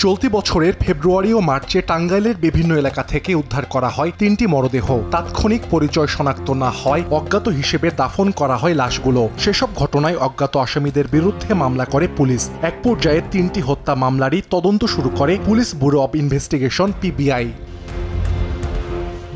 চলতি বছরের ফেব্রুয়ারি ও মার্চে টাঙ্গাইলের বিভিন্ন এলাকা থেকে উদ্ধার করা হয় ৩টি মরদেহ। তাৎক্ষণিক পরিচয় শনাক্ত না হয় অজ্ঞাত হিসেবে দাফন করা হয় লাশগুলো। সেসব ঘটনায় অজ্ঞাত আসামিদের বিরুদ্ধে মামলা করে পুলিশ। এক পর্যায়ে ৩টি হত্যা মামলারই তদন্ত শুরু করে police bureau of investigation PBI.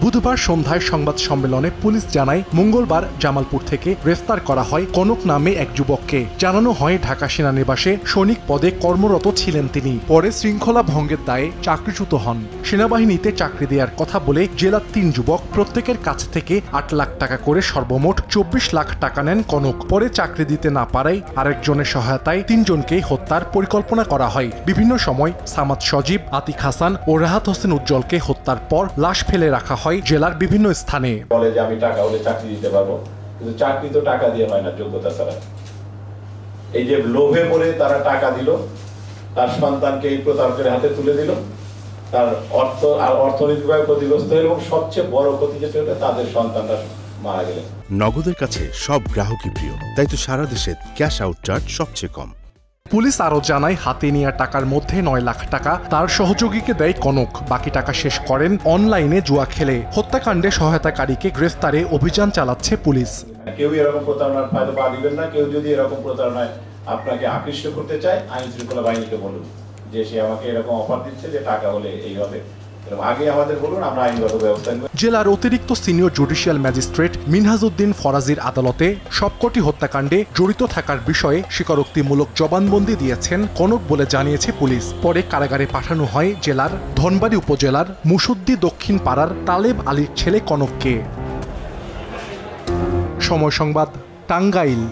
বুধবার সন্ধ্যায় সংবাদ সম্মেলনে পুলিশ জানায়, মঙ্গলবার জামালপুর থেকে গ্রেফতার করা হয় কনক নামে এক যুবককে। জানানো হয় ঢাকা সেনানিবাসে সৈনিক পদে কর্মরত ছিলেন তিনি। পরে শৃঙ্খলা ভঙ্গের দায়ে চাকরিচ্যুত হন। সেনাবাহিনীতে চাকরি দেওয়ার কথা বলে জেলার ৩ যুবক প্রত্যেকের কাছ থেকে ৮ লাখ টাকা করে সর্বমোট ২৪ লাখ টাকা নেন কনক। পরে চাকরি দিতে না পারায় আরেকজনের সহায়তায় ৩ জনকেই হত্যার পরিকল্পনা করা হয়। বিভিন্ন সময় সামাদ সজীব, আতিক হাসান ও রাহাত হোসেন উজ্জ্বলকে হত্যার পর লাশ ফেলে রাখা হয় জেলার বিভিন্ন স্থানে। বলে যে আমি টাকা হলে চাকরি দিতে পারবো, কিন্তু চাকরি তো টাকা দিয়ে হয় না, যোগ্যতা ছাড়া। এই যে লোভে পড়ে তারা টাকা দিল, তার সন্তানকে এই প্রতারকের হাতে তুলে দিল, তার অর্থনৈতিকভাবে ক্ষতিগ্রস্ত হল এবং সবচেয়ে বড় ক্ষতি যেটা হলো তাদের সন্তানরা মারা গেলেন। নগদের কাছে সব গ্রাহকই প্রিয়, তাই তো সারা দেশে ক্যাশ আউট চার্জ সবচেয়ে কম। পুলিশ আরও জানায়, হাতে নেওয়া টাকার মধ্যে ৯ লাখ টাকা তার সহযোগীকে দেয় কনক। বাকি টাকা শেষ করেন অনলাইনে জুয়া খেলে। হত্যাকাণ্ডে সহায়তাকারীকে গ্রেফতারে অভিযান চালাচ্ছে পুলিশ। কেউ এরকম প্রতারণার ফায়দা পা দিবেন না। কেউ যদি এরকম প্রতারণায় আপনাকে আকৃষ্ট করতে চায়, আইন শৃঙ্খলা বাহিনীকে বলুন যে সে আমাকে এরকম অফার দিচ্ছে যে টাকা হলে এই হবে। আগে আমাদের বলুন, আমরা আইনগত ব্যবস্থা নেব। জেলার অতিরিক্ত সিনিয়র জুডিশিয়াল ম্যাজিস্ট্রেট মিনহাজউদ্দিন ফরাজির আদালতে সবকটি হত্যাকাণ্ডে জড়িত থাকার বিষয়ে স্বীকারোক্তিমূলক জবানবন্দি দিয়েছেন কনক বলে জানিয়েছে পুলিশ। পরে কারাগারে পাঠানো হয় জেলার ধনবাড়ী উপজেলার মুসুদ্দি দক্ষিণ পাড়ার তালেব আলীর ছেলে কনককে। সময় সংবাদ, টাঙ্গাইল।